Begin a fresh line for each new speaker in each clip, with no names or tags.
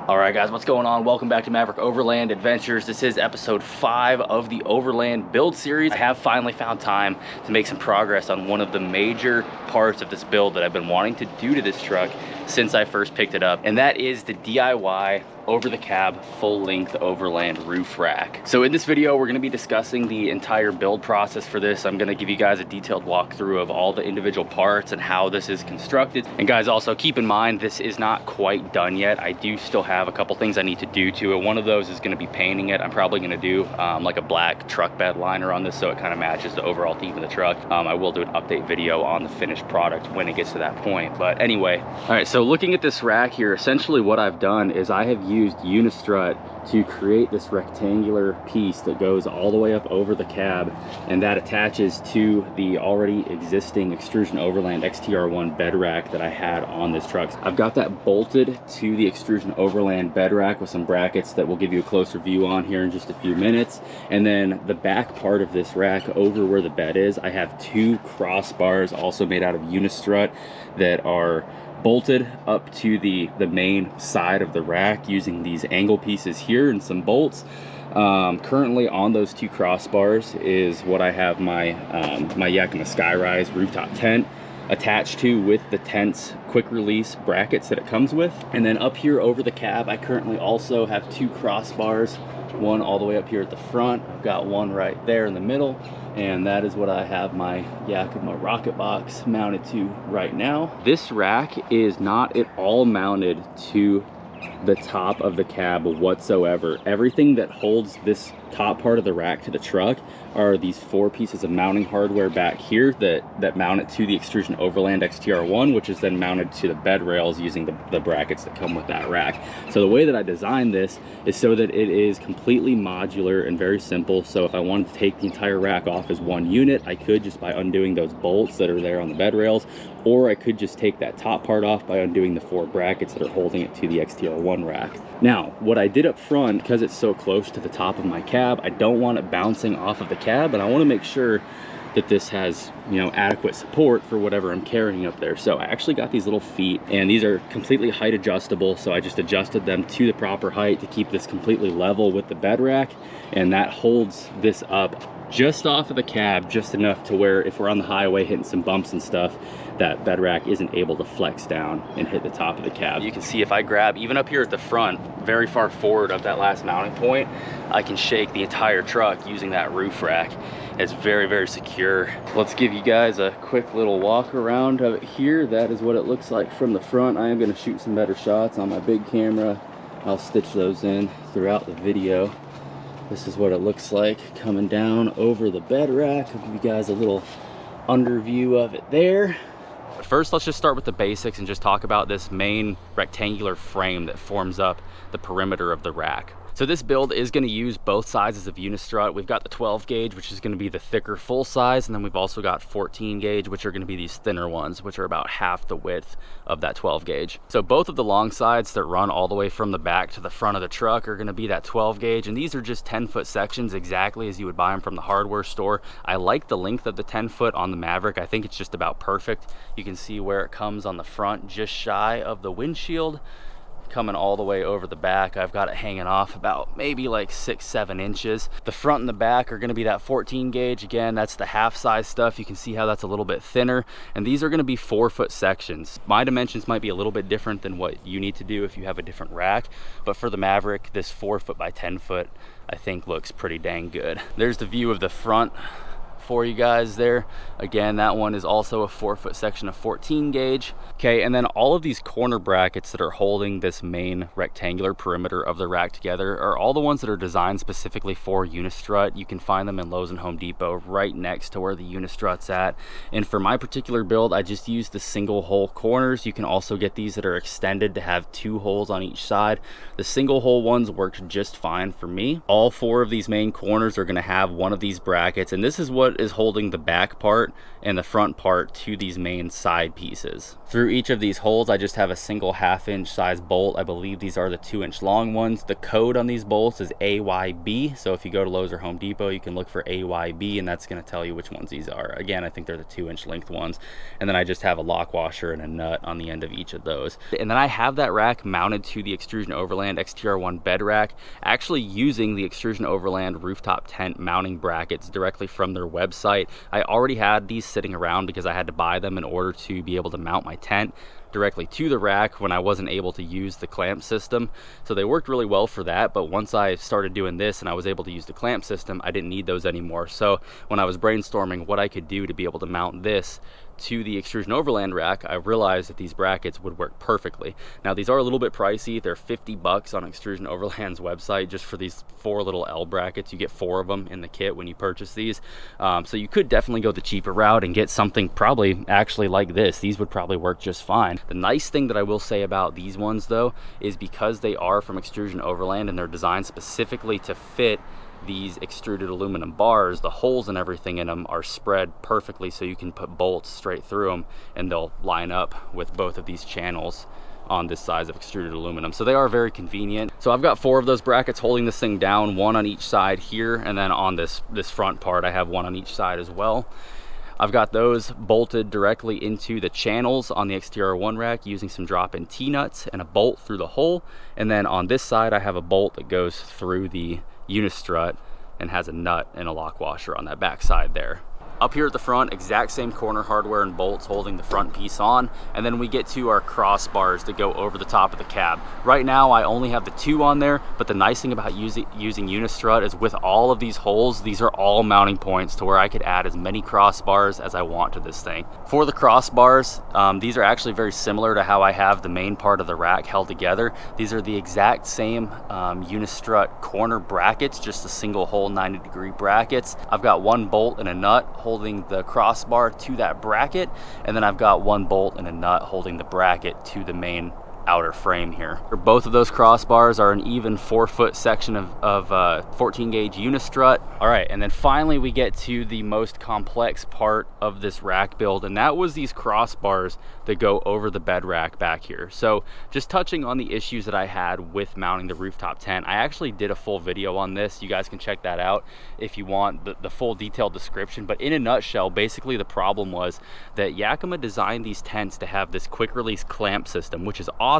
All right, guys, what's going on? Welcome back to Maverick Overland Adventures. This is episode 5 of the Overland build series. I have finally found time to make some progress on one of the major parts of this build that I've been wanting to do to this truck since I first picked it up, and that is the DIY over the cab full-length Overland roof rack. So in this video, we're going to be discussing the entire build process for this. I'm going to give you guys a detailed walkthrough of all the individual parts and how this is constructed. And guys, also keep in mind, this is not quite done yet. I do still have a couple things I need to do to it. One of those is going to be painting it. I'm probably going to do like a black truck bed liner on this so it kind of matches the overall theme of the truck. I will do an update video on the finished product when it gets to that point. But anyway, all right, so looking at this rack here, essentially what I've done is I have used Unistrut to create this rectangular piece that goes all the way up over the cab, and that attaches to the already existing Xtrusion Overland XTR1 bed rack that I had on this truck. I've got that bolted to the Xtrusion Overland bed rack with some brackets that we'll give you a closer view on here in just a few minutes. And then the back part of this rack over where the bed is, I have 2 crossbars also made out of Unistrut that are bolted up to the main side of the rack using these angle pieces here and some bolts. Currently on those 2 crossbars is what I have my my Yakima Skyrise rooftop tent attached to, with the tent's quick release brackets that it comes with. And then up here over the cab, I currently also have 2 crossbars, one all the way up here at the front. I've got one right there in the middle, and that is what I have my Yakima rocket box mounted to right now. This rack is not at all mounted to the top of the cab whatsoever. Everything that holds this top part of the rack to the truck are these 4 pieces of mounting hardware back here that mount it to the Xtrusion Overland XTR1, which is then mounted to the bed rails using the brackets that come with that rack. So the way that I designed this is so that it is completely modular and very simple. So if I wanted to take the entire rack off as one unit, I could just by undoing those bolts that are there on the bed rails, or I could just take that top part off by undoing the 4 brackets that are holding it to the XTR1 rack. Now, what I did up front, because it's so close to the top of my cab, I don't want it bouncing off of the cab, and I want to make sure that this has, you know, adequate support for whatever I'm carrying up there. So I actually got these little feet, and these are completely height adjustable, so I just adjusted them to the proper height to keep this completely level with the bed rack, and that holds this up just off of the cab, just enough to where if we're on the highway hitting some bumps and stuff, that bed rack isn't able to flex down and hit the top of the cab. You can see if I grab even up here at the front, very far forward of that last mounting point, I can shake the entire truck using that roof rack. It's very, very secure. Let's give you guys a quick little walk around of it here. That is what it looks like from the front. I am going to shoot some better shots on my big camera. I'll stitch those in throughout the video. This is what it looks like coming down over the bed rack. I'll give you guys a little under view of it there. First, let's just start with the basics and just talk about this main rectangular frame that forms up the perimeter of the rack. So this build is going to use both sizes of Unistrut. We've got the 12 gauge, which is going to be the thicker full size, and then we've also got 14 gauge, which are going to be these thinner ones, which are about half the width of that 12 gauge. So both of the long sides that run all the way from the back to the front of the truck are going to be that 12 gauge, and these are just 10-foot sections, exactly as you would buy them from the hardware store. I like the length of the 10-foot on the Maverick. I think it's just about perfect. You can see where it comes on the front, just shy of the windshield, coming all the way over the back. I've got it hanging off about maybe like 6-7 inches. The front and the back are going to be that 14 gauge. Again, that's the half size stuff. You can see how that's a little bit thinner, and these are going to be 4-foot sections. My dimensions might be a little bit different than what you need to do if you have a different rack, but for the Maverick, this 4-foot by 10-foot I think looks pretty dang good. There's the view of the front for you guys there. Again, that one is also a 4-foot section of 14 gauge. Okay, and then all of these corner brackets that are holding this main rectangular perimeter of the rack together are all the ones that are designed specifically for Unistrut. You can find them in Lowe's and Home Depot right next to where the Unistrut's at. And for my particular build, I just used the single hole corners. You can also get these that are extended to have 2 holes on each side. The single hole ones worked just fine for me. All 4 of these main corners are going to have one of these brackets, and this is what Unistrut is holding the back part and the front part to these main side pieces. Through each of these holes, I just have a single 1/2 inch size bolt. I believe these are the 2-inch long ones. The code on these bolts is AYB. So if you go to Lowe's or Home Depot, you can look for AYB, and that's going to tell you which ones these are. Again, I think they're the 2-inch length ones. And then I just have a lock washer and a nut on the end of each of those. And then I have that rack mounted to the Xtrusion Overland XTR1 bed rack, actually using the Xtrusion Overland rooftop tent mounting brackets directly from their website. I already had these sitting around because I had to buy them in order to be able to mount my tent directly to the rack when I wasn't able to use the clamp system. So they worked really well for that, but once I started doing this and I was able to use the clamp system, I didn't need those anymore. So when I was brainstorming what I could do to be able to mount this to the Xtrusion Overland rack, I realized that these brackets would work perfectly. Now these are a little bit pricey. They're 50 bucks on Xtrusion Overland's website just for these 4 little L brackets. You get 4 of them in the kit when you purchase these. So you could definitely go the cheaper route and get something probably actually like this. These would probably work just fine. The nice thing that I will say about these ones though is because they are from Xtrusion Overland and they're designed specifically to fit these extruded aluminum bars, the holes and everything in them are spread perfectly, so you can put bolts straight through them and they'll line up with both of these channels on this size of extruded aluminum. So they are very convenient. So I've got 4 of those brackets holding this thing down, 1 on each side here, and then on this front part I have 1 on each side as well. I've got those bolted directly into the channels on the XTR1 rack using some drop-in T-nuts and a bolt through the hole. And then on this side I have a bolt that goes through the Unistrut and has a nut and a lock washer on that back side there. Up here at the front, exact same corner hardware and bolts holding the front piece on, and then we get to our crossbars that go over the top of the cab. Right now I only have the 2 on there, but the nice thing about using Unistrut is with all of these holes, these are all mounting points to where I could add as many crossbars as I want to this thing. For the crossbars, these are actually very similar to how I have the main part of the rack held together. These are the exact same Unistrut corner brackets, just a single hole 90-degree brackets. I've got 1 bolt and a nut holding the crossbar to that bracket, and then I've got 1 bolt and a nut holding the bracket to the main outer frame here. Both of those crossbars are an even 4-foot section of 14 gauge Unistrut. All right, and then finally we get to the most complex part of this rack build, and that was these crossbars that go over the bed rack back here. So just touching on the issues that I had with mounting the rooftop tent, I actually did a full video on this. You guys can check that out if you want the full detailed description. But in a nutshell, basically the problem was that Yakima designed these tents to have this quick release clamp system, which is awesome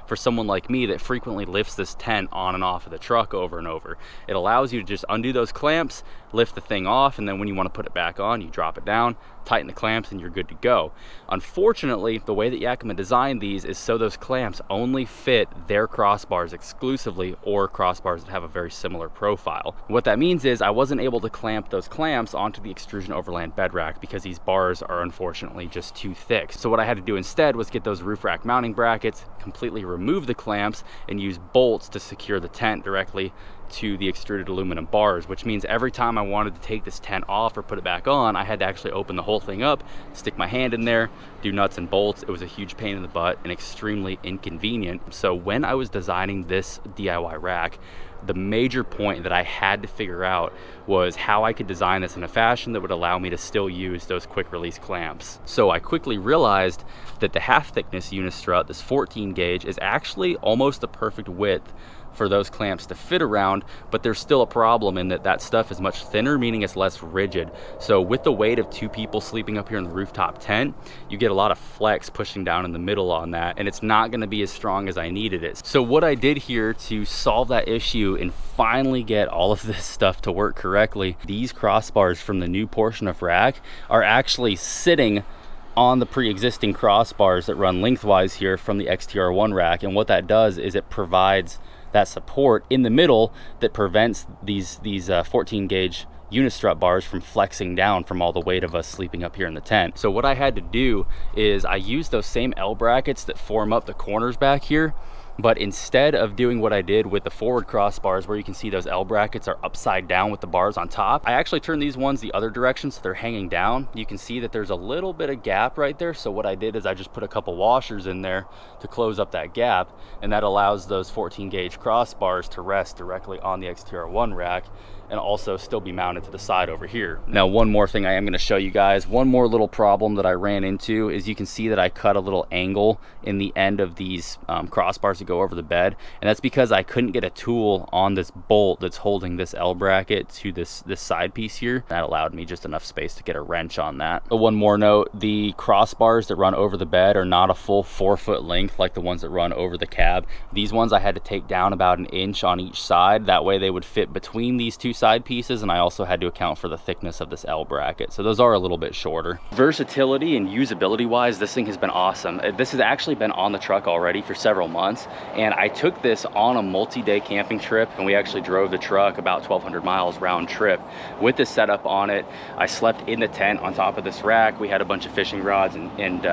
for someone like me that frequently lifts this tent on and off of the truck over and over. It allows you to just undo those clamps, lift the thing off, and then when you want to put it back on, you drop it down, tighten the clamps, and you're good to go. Unfortunately, the way that Yakima designed these is so those clamps only fit their crossbars exclusively, or crossbars that have a very similar profile. What that means is I wasn't able to clamp those clamps onto the Xtrusion Overland bed rack because these bars are unfortunately just too thick. So what I had to do instead was get those roof rack mounting brackets, completely remove the clamps, and use bolts to secure the tent directly to the extruded aluminum bars, which means every time I wanted to take this tent off or put it back on, I had to actually open the whole thing up, stick my hand in there, do nuts and bolts. It was a huge pain in the butt and extremely inconvenient. So when I was designing this DIY rack, the major point that I had to figure out was how I could design this in a fashion that would allow me to still use those quick release clamps. So I quickly realized that the half thickness Unistrut, this 14 gauge, is actually almost the perfect width for those clamps to fit around, but there's still a problem in that that stuff is much thinner, meaning it's less rigid. So with the weight of 2 people sleeping up here in the rooftop tent, you get a lot of flex pushing down in the middle on that, and it's not gonna be as strong as I needed it. So what I did here to solve that issue and finally get all of this stuff to work correctly, these crossbars from the new portion of rack are actually sitting on the pre-existing crossbars that run lengthwise here from the XTR1 rack. And what that does is it provides that support in the middle that prevents these 14 gauge Unistrut bars from flexing down from all the weight of us sleeping up here in the tent. So what I had to do is I used those same L brackets that form up the corners back here, But instead of doing what I did with the forward crossbars, where you can see those L brackets are upside down with the bars on top, I actually turned these ones the other direction so they're hanging down. You can see that there's a little bit of gap right there. So what I did is I just put a couple washers in there to close up that gap, and that allows those 14 gauge crossbars to rest directly on the XTR1 rack and also still be mounted to the side over here. Now, one more thing I am going to show you guys, one more little problem that I ran into is you can see that I cut a little angle in the end of these crossbars to go over the bed, and that's because I couldn't get a tool on this bolt that's holding this L bracket to this side piece here. That allowed me just enough space to get a wrench on that. But one more note, the crossbars that run over the bed are not a full 4-foot length like the ones that run over the cab. These ones I had to take down about 1 inch on each side. That way they would fit between these two side pieces, and I also had to account for the thickness of this L bracket, so those are a little bit shorter. Versatility and usability wise, this thing has been awesome. This has actually been on the truck already for several months, and I took this on a multi-day camping trip, and we actually drove the truck about 1,200 miles round trip with this setup on it. I slept in the tent on top of this rack. We had a bunch of fishing rods and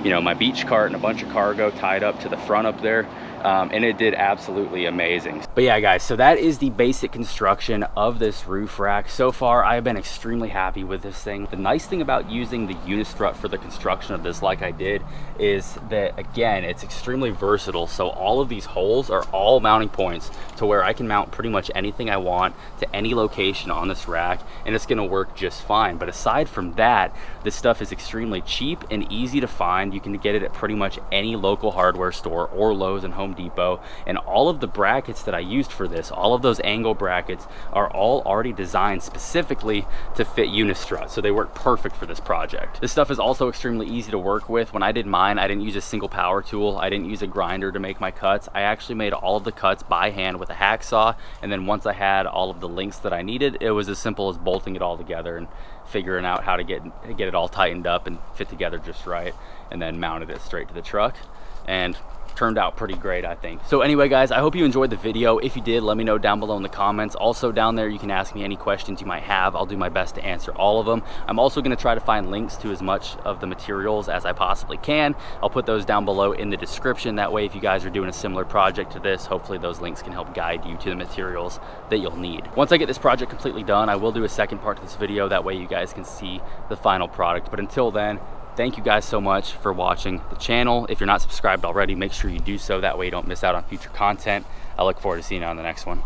you know, my beach cart and a bunch of cargo tied up to the front up there. And it did absolutely amazing. But yeah, guys, so that is the basic construction of this roof rack. So far, I have been extremely happy with this thing. The nice thing about using the Unistrut for the construction of this like I did is that, again, it's extremely versatile. So all of these holes are all mounting points to where I can mount pretty much anything I want to any location on this rack, and it's gonna work just fine. But aside from that, this stuff is extremely cheap and easy to find. You can get it at pretty much any local hardware store or Lowe's and Home Depot, and all of the brackets that I used for this, all of those angle brackets, are all already designed specifically to fit Unistrut, so they work perfect for this project. This stuff is also extremely easy to work with. When I did mine, I didn't use a single power tool. I didn't use a grinder to make my cuts. I actually made all of the cuts by hand with a hacksaw, and then once I had all of the links that I needed, it was as simple as bolting it all together and figuring out how to get it all tightened up and fit together just right, and then mounted it straight to the truck, and turned out pretty great, I think. So anyway, guys, I hope you enjoyed the video. If you did, let me know down below in the comments. Also down there, you can ask me any questions you might have. I'll do my best to answer all of them. I'm also going to try to find links to as much of the materials as I possibly can. I'll put those down below in the description. That way, if you guys are doing a similar project to this, hopefully those links can help guide you to the materials that you'll need. Once I get this project completely done, I will do a second part to this video. That way you guys can see the final product. But until then, thank you guys so much for watching the channel. If you're not subscribed already, make sure you do so. That way you don't miss out on future content. I look forward to seeing you on the next one.